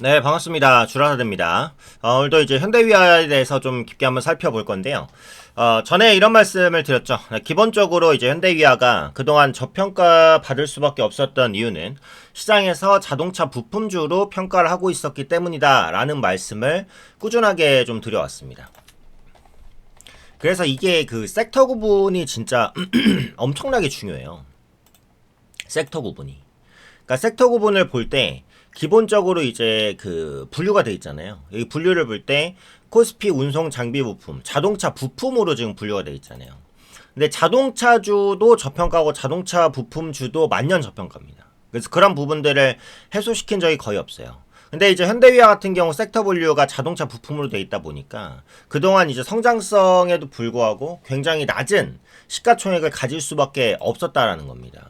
네, 반갑습니다. 주라사대입니다. 오늘도 이제 현대위아에 대해서 좀 깊게 한번 살펴볼 건데요. 전에 이런 말씀을 드렸죠. 기본적으로 이제 현대위아가 그동안 저평가 받을 수밖에 없었던 이유는 시장에서 자동차 부품주로 평가를 하고 있었기 때문이다 라는 말씀을 꾸준하게 좀 드려왔습니다. 그래서 이게 그 섹터 구분이 진짜 엄청나게 중요해요. 섹터 구분이. 그러니까 섹터 구분을 볼 때 기본적으로 이제 그 분류가 돼 있잖아요. 이 분류를 볼 때 코스피 운송 장비 부품, 자동차 부품으로 지금 분류가 돼 있잖아요. 근데 자동차주도 저평가고 자동차 부품주도 만년 저평가입니다. 그래서 그런 부분들을 해소시킨 적이 거의 없어요. 근데 이제 현대위아 같은 경우 섹터 분류가 자동차 부품으로 돼 있다 보니까 그동안 이제 성장성에도 불구하고 굉장히 낮은 시가총액을 가질 수밖에 없었다라는 겁니다.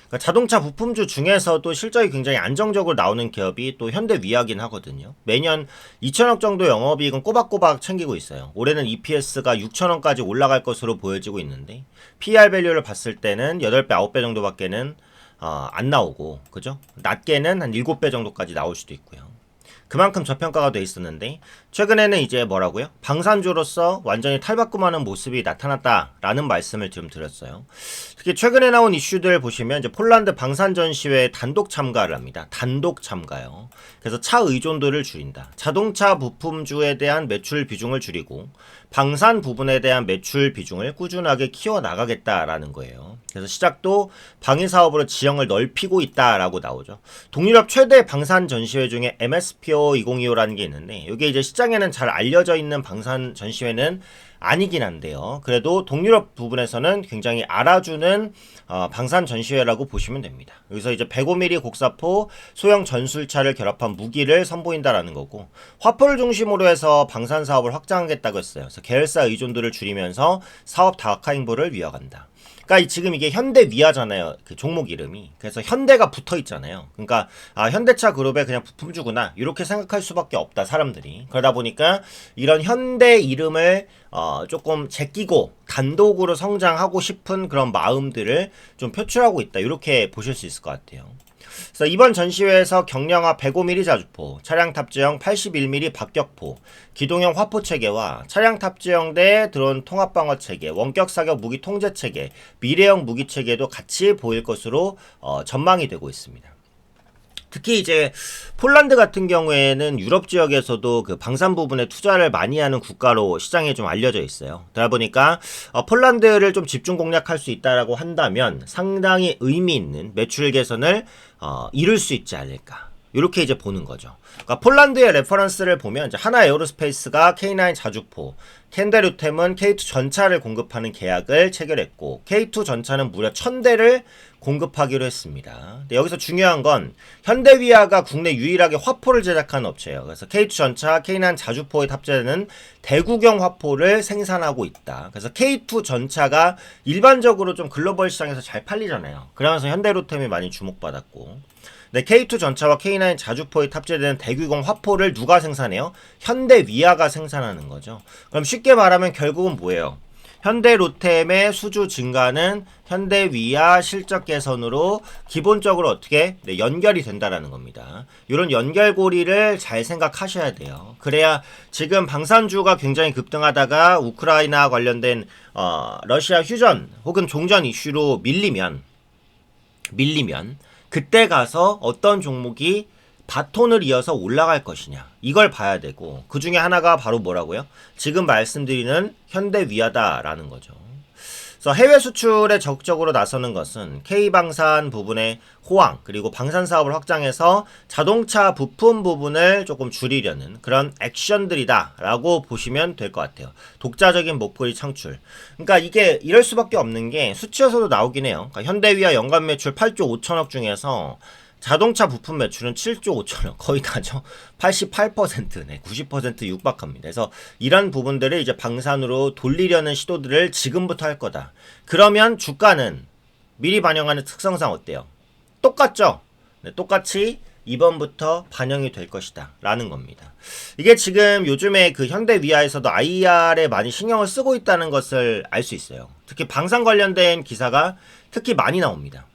그러니까 자동차 부품주 중에서도 실적이 굉장히 안정적으로 나오는 기업이 또 현대위아긴 하거든요. 매년 2천억 정도 영업이익은 꼬박꼬박 챙기고 있어요. 올해는 EPS가 6천원까지 올라갈 것으로 보여지고 있는데 PER 밸류를 봤을 때는 8배, 9배 정도밖에는 안 나오고, 그죠? 낮게는 한 7배 정도까지 나올 수도 있고요. 그만큼 저평가가 돼 있었는데 최근에는 이제 뭐라고요? 방산주로서 완전히 탈바꿈하는 모습이 나타났다라는 말씀을 좀 드렸어요. 특히 최근에 나온 이슈들 보시면 이제 폴란드 방산 전시회에 단독 참가를 합니다. 단독 참가요. 그래서 차 의존도를 줄인다. 자동차 부품주에 대한 매출 비중을 줄이고 방산 부분에 대한 매출 비중을 꾸준하게 키워 나가겠다라는 거예요. 그래서 시작도 방위 사업으로 지형을 넓히고 있다라고 나오죠. 동유럽 최대 방산 전시회 중에 MSPO 2025라는 게 있는데 이게 이제 시장에는 잘 알려져 있는 방산 전시회는 아니긴 한데요. 그래도 동유럽 부분에서는 굉장히 알아주는 방산 전시회라고 보시면 됩니다. 여기서 이제 105mm 곡사포 소형 전술차를 결합한 무기를 선보인다라는 거고 화포를 중심으로 해서 방산 사업을 확장하겠다고 했어요. 그래서 계열사 의존도를 줄이면서 사업 다각화 행보를 이어간다. 그러니까 지금 이게 현대위아잖아요. 그 종목 이름이. 그래서 현대가 붙어 있잖아요. 그러니까 현대차 그룹의 그냥 부품주구나 이렇게 생각할 수밖에 없다 사람들이. 그러다 보니까 이런 현대 이름을 조금 제끼고 단독으로 성장하고 싶은 그런 마음들을 좀 표출하고 있다. 이렇게 보실 수 있을 것 같아요. 그래서 이번 전시회에서 경량화 105mm 자주포, 차량 탑재형 81mm 박격포, 기동형 화포 체계와 차량 탑재형대 드론 통합 방어 체계, 원격 사격 무기 통제 체계, 미래형 무기 체계도 같이 보일 것으로 전망이 되고 있습니다. 특히 이제 폴란드 같은 경우에는 유럽 지역에서도 그 방산 부분에 투자를 많이 하는 국가로 시장에 좀 알려져 있어요. 그러다 보니까 폴란드를 좀 집중 공략할 수 있다라고 한다면 상당히 의미 있는 매출 개선을 이룰 수 있지 않을까. 이렇게 이제 보는 거죠. 그러니까 폴란드의 레퍼런스를 보면 이제 하나 에어로스페이스가 K9 자주포, 캔데루템은 K2 전차를 공급하는 계약을 체결했고 K2 전차는 무려 1000대를 공급하기로 했습니다. 근데 여기서 중요한 건 현대위아가 국내 유일하게 화포를 제작하는 업체예요. 그래서 K2 전차, K9 자주포에 탑재되는 대구경 화포를 생산하고 있다. 그래서 K2 전차가 일반적으로 좀 글로벌 시장에서 잘 팔리잖아요. 그러면서 현대로템이 많이 주목받았고 네, K2 전차와 K9 자주포에 탑재되는 대규공 화포를 누가 생산해요? 현대위아가 생산하는 거죠. 그럼 쉽게 말하면 결국은 뭐예요? 현대로템의 수주 증가는 현대위아 실적 개선으로 기본적으로 어떻게 연결이 된다라는 겁니다. 이런 연결고리를 잘 생각하셔야 돼요. 그래야 지금 방산주가 굉장히 급등하다가 우크라이나 관련된 러시아 휴전 혹은 종전 이슈로 밀리면 그때 가서 어떤 종목이 바톤을 이어서 올라갈 것이냐 이걸 봐야 되고 그 중에 하나가 바로 뭐라고요? 지금 말씀드리는 현대위아다라는 거죠. 그래서 해외 수출에 적극적으로 나서는 것은 K방산 부분의 호황 그리고 방산 사업을 확장해서 자동차 부품 부분을 조금 줄이려는 그런 액션들이다 라고 보시면 될 것 같아요. 독자적인 목표의 창출. 그러니까 이게 이럴 수밖에 없는 게 수치에서도 나오긴 해요. 그러니까 현대위아 연간 매출 8조 5천억 중에서 자동차 부품 매출은 7조 5천억 거의 다죠. 88%네 90% 육박합니다. 그래서 이런 부분들을 이제 방산으로 돌리려는 시도들을 지금부터 할 거다. 그러면 주가는 미리 반영하는 특성상 어때요? 똑같죠? 네, 똑같이 이번부터 반영이 될 것이다 라는 겁니다. 이게 지금 요즘에 그 현대위아에서도 IR에 많이 신경을 쓰고 있다는 것을 알 수 있어요. 특히 방산 관련된 기사가 특히 많이 나옵니다.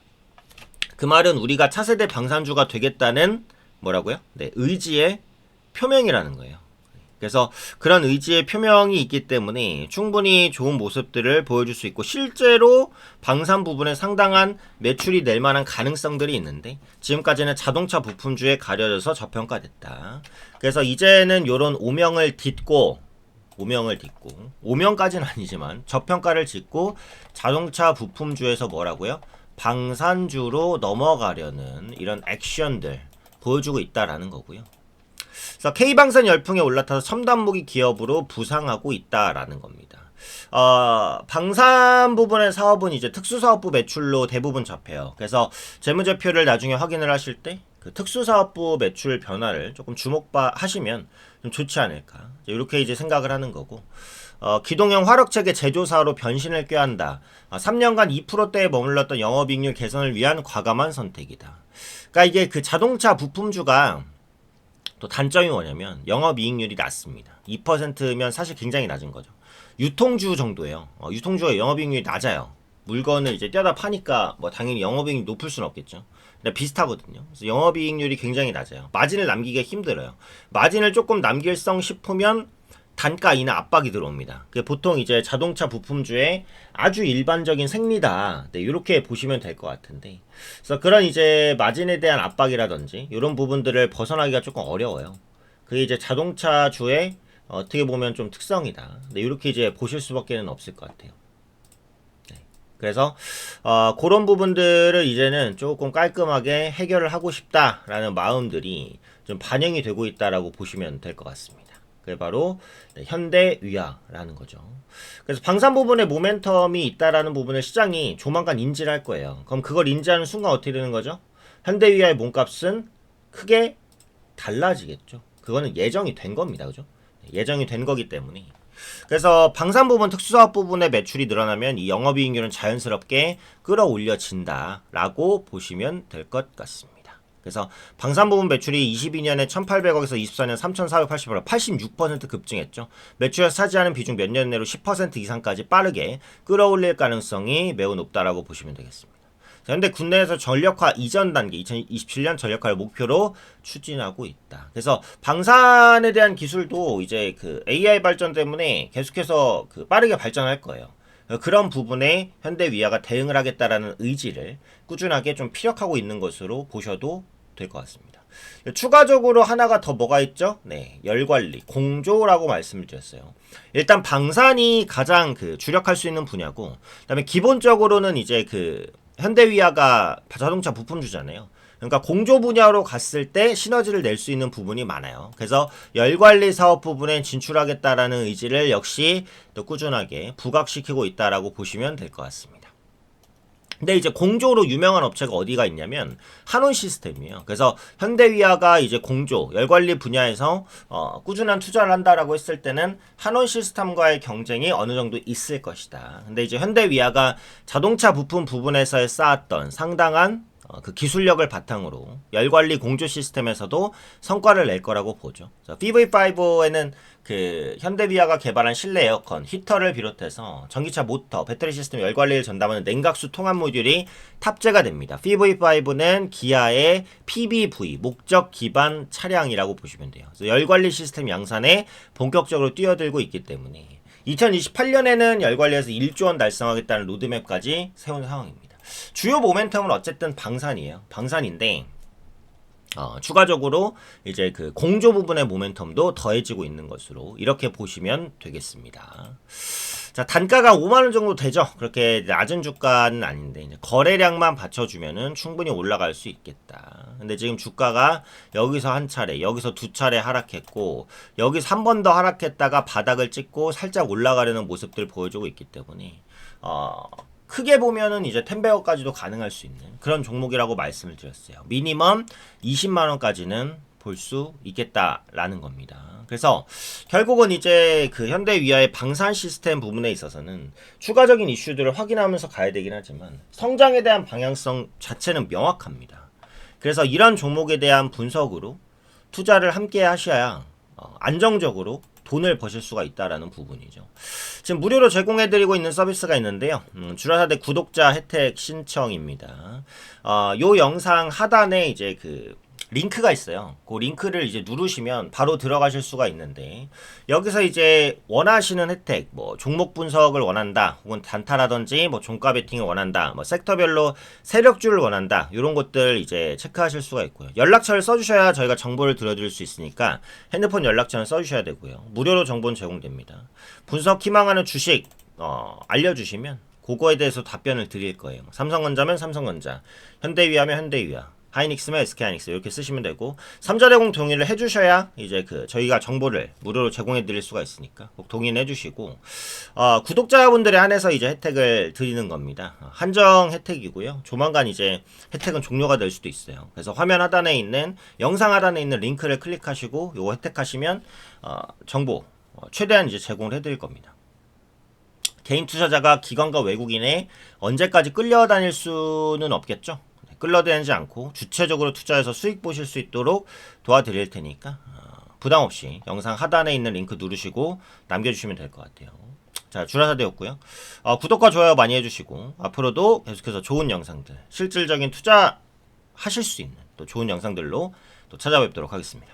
그 말은 우리가 차세대 방산주가 되겠다는 뭐라고요? 네, 의지의 표명이라는 거예요. 그래서 그런 의지의 표명이 있기 때문에 충분히 좋은 모습들을 보여줄 수 있고 실제로 방산 부분에 상당한 매출이 낼 만한 가능성들이 있는데 지금까지는 자동차 부품주에 가려져서 저평가됐다. 그래서 이제는 요런 오명을 딛고 오명까지는 아니지만 저평가를 딛고 자동차 부품주에서 뭐라고요? 방산주로 넘어가려는 이런 액션들 보여주고 있다라는 거고요. 그래서 K방산 열풍에 올라타서 첨단무기 기업으로 부상하고 있다라는 겁니다. 방산 부분의 사업은 이제 특수사업부 매출로 대부분 잡혀요. 그래서 재무제표를 나중에 확인을 하실 때 그 특수사업부 매출 변화를 조금 주목하시면 좀 좋지 않을까. 이렇게 이제 생각을 하는 거고. 기동형 화력체계 제조사로 변신을 꾀한다. 3년간 2%대에 머물렀던 영업이익률 개선을 위한 과감한 선택이다. 그러니까 이게 그 자동차 부품주가 또 단점이 뭐냐면 영업이익률이 낮습니다. 2%면 사실 굉장히 낮은 거죠. 유통주 정도예요. 유통주가 영업이익률이 낮아요. 물건을 이제 떼다 파니까 뭐 당연히 영업이익률이 높을 수는 없겠죠. 근데 비슷하거든요. 그래서 영업이익률이 굉장히 낮아요. 마진을 남기기가 힘들어요. 마진을 조금 남길성 싶으면 단가 인하 압박이 들어옵니다. 보통 이제 자동차 부품주의 아주 일반적인 생리다. 네, 이렇게 보시면 될 것 같은데. 그래서 그런 이제 마진에 대한 압박이라든지 이런 부분들을 벗어나기가 조금 어려워요. 그게 이제 자동차주의 어떻게 보면 좀 특성이다. 네, 이렇게 이제 보실 수밖에는 없을 것 같아요. 네, 그래서 그런 부분들을 이제는 조금 깔끔하게 해결을 하고 싶다라는 마음들이 좀 반영이 되고 있다라고 보시면 될 것 같습니다. 그게 바로 현대위아라는 거죠. 그래서 방산 부분에 모멘텀이 있다라는 부분을 시장이 조만간 인지를 할 거예요. 그럼 그걸 인지하는 순간 어떻게 되는 거죠? 현대위아의 몸값은 크게 달라지겠죠. 그거는 예정이 된 겁니다. 그죠? 예정이 된 거기 때문에. 그래서 방산 부분, 특수사업 부분의 매출이 늘어나면 이 영업이익률은 자연스럽게 끌어올려진다라고 보시면 될 것 같습니다. 그래서 방산 부분 매출이 22년에 1,800억에서 24년 3,480억, 86% 급증했죠. 매출에서 차지하는 비중 몇 년 내로 10% 이상까지 빠르게 끌어올릴 가능성이 매우 높다라고 보시면 되겠습니다. 현대 국내에서 전력화 이전 단계 2027년 전력화를 목표로 추진하고 있다. 그래서 방산에 대한 기술도 이제 그 AI 발전 때문에 계속해서 그 빠르게 발전할 거예요. 그런 부분에 현대위아가 대응을 하겠다라는 의지를 꾸준하게 좀 피력하고 있는 것으로 보셔도 될 것 같습니다. 추가적으로 하나가 더 뭐가 있죠? 네, 열관리, 공조라고 말씀을 드렸어요. 일단 방산이 가장 그 주력할 수 있는 분야고, 그다음에 기본적으로는 이제 그 현대위아가 자동차 부품주잖아요. 그러니까 공조 분야로 갔을 때 시너지를 낼 수 있는 부분이 많아요. 그래서 열관리 사업 부분에 진출하겠다라는 의지를 역시 또 꾸준하게 부각시키고 있다라고 보시면 될 것 같습니다. 근데 이제 공조로 유명한 업체가 어디가 있냐면 한온 시스템이에요. 그래서 현대위아가 이제 공조, 열관리 분야에서 꾸준한 투자를 한다라고 했을 때는 한온 시스템과의 경쟁이 어느 정도 있을 것이다. 근데 이제 현대위아가 자동차 부품 부분에서 쌓았던 상당한 그 기술력을 바탕으로 열관리 공조 시스템에서도 성과를 낼 거라고 보죠. PV5에는 그 현대비아가 개발한 실내 에어컨, 히터를 비롯해서 전기차 모터, 배터리 시스템 열관리를 전담하는 냉각수 통합 모듈이 탑재가 됩니다. PV5는 기아의 PBV, 목적 기반 차량이라고 보시면 돼요. 그래서 열관리 시스템 양산에 본격적으로 뛰어들고 있기 때문에 2028년에는 열관리에서 1조 원 달성하겠다는 로드맵까지 세운 상황입니다. 주요 모멘텀은 어쨌든 방산이에요. 방산인데 추가적으로 이제 그 공조 부분의 모멘텀도 더해지고 있는 것으로 이렇게 보시면 되겠습니다. 자, 단가가 5만 원 정도 되죠. 그렇게 낮은 주가는 아닌데 이제 거래량만 받쳐주면은 충분히 올라갈 수 있겠다. 근데 지금 주가가 여기서 한 차례, 여기서 두 차례 하락했고 여기서 한 번 더 하락했다가 바닥을 찍고 살짝 올라가려는 모습들을 보여주고 있기 때문에 크게 보면은 이제 10배어까지도 가능할 수 있는 그런 종목이라고 말씀을 드렸어요. 미니멈 20만원까지는 볼 수 있겠다라는 겁니다. 그래서 결국은 이제 그 현대위아의 방산 시스템 부분에 있어서는 추가적인 이슈들을 확인하면서 가야 되긴 하지만 성장에 대한 방향성 자체는 명확합니다. 그래서 이런 종목에 대한 분석으로 투자를 함께 하셔야 안정적으로 돈을 버실 수가 있다라는 부분이죠. 지금 무료로 제공해드리고 있는 서비스가 있는데요. 주라사대 구독자 혜택 신청입니다. 요 영상 하단에 이제 그 링크가 있어요. 그 링크를 이제 누르시면 바로 들어가실 수가 있는데 여기서 이제 원하시는 혜택, 뭐 종목 분석을 원한다, 혹은 단타라든지 뭐 종가 베팅을 원한다, 뭐 섹터별로 세력주를 원한다, 이런 것들 이제 체크하실 수가 있고요. 연락처를 써주셔야 저희가 정보를 들어드릴 수 있으니까 핸드폰 연락처는 써주셔야 되고요. 무료로 정보는 제공됩니다. 분석 희망하는 주식 알려주시면 그거에 대해서 답변을 드릴 거예요. 삼성전자면 삼성전자, 현대위하면 현대위하, 하이닉스면 SK하이닉스 이렇게 쓰시면 되고 3자대공 동의를 해주셔야 이제 저희가 정보를 무료로 제공해 드릴 수가 있으니까 꼭 동의는 해주시고 구독자분들에 한해서 이제 혜택을 드리는 겁니다. 한정 혜택이고요. 조만간 이제 혜택은 종료가 될 수도 있어요. 그래서 화면 하단에 있는 영상 하단에 있는 링크를 클릭하시고 요거 혜택하시면 정보 최대한 이제 제공을 해드릴 겁니다. 개인 투자자가 기관과 외국인에 언제까지 끌려다닐 수는 없겠죠. 끌려다니지 않고 주체적으로 투자해서 수익 보실 수 있도록 도와드릴 테니까 부담 없이 영상 하단에 있는 링크 누르시고 남겨주시면 될 것 같아요. 자, 주라사대였고요. 구독과 좋아요 많이 해주시고 앞으로도 계속해서 좋은 영상들, 실질적인 투자 하실 수 있는 또 좋은 영상들로 또 찾아뵙도록 하겠습니다.